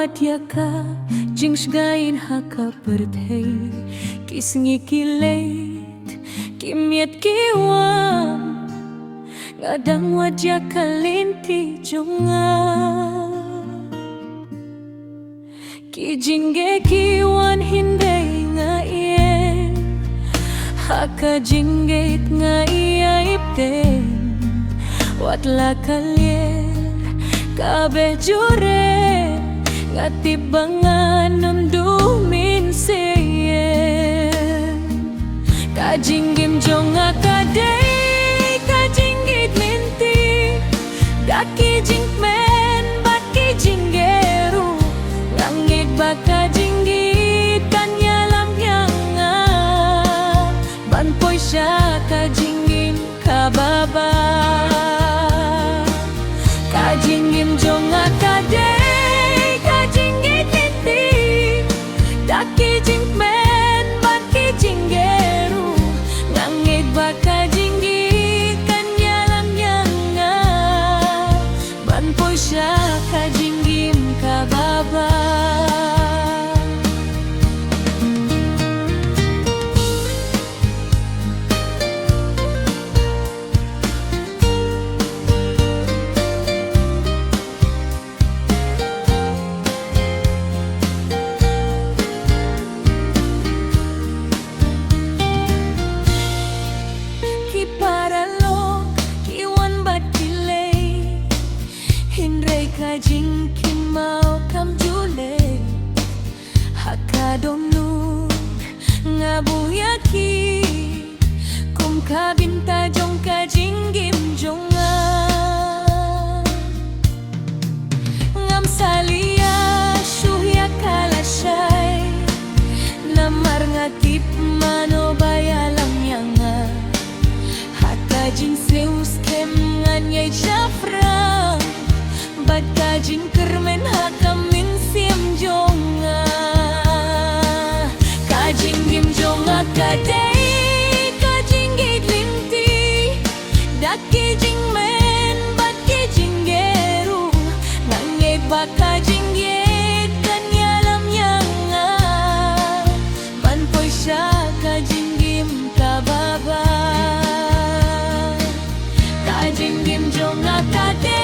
wadyaka jings gain haka perthei kisngi kilet kimiet kiwam ngadang wadyaka linti jonga kijingge kiwan hindai nga ien haka jingget nga iya ipten watla kalyer kabe jure ngatibangan nundumin seyen kajinggim jonga kadei kajinggit minti daki jingmen baki jinggeru langit baka jinggit kanyalam yanga banpoy siya kajinggim kababa kajinggim jonga kadei kajinggit minti daki jingmen baki jinggeru langit baka jinggit kanyalam yanga banpoy siya kajinggim kababa kajing kimau kam jule hakadonu ngabuyaki kum kabinta jong kajing gim jonga ngam salia syuhya kalashay namar ngatip mano bayalam yanga hakajing seus kem nganyay jafra bat kajing kermen hakam min siam jonga kajing gim jonga kadei kajing git linti daki jing men bat kajing geru nange bak kajing git kanyalam yanga banpoy siya kajing gim kababa kajing gim jonga kadei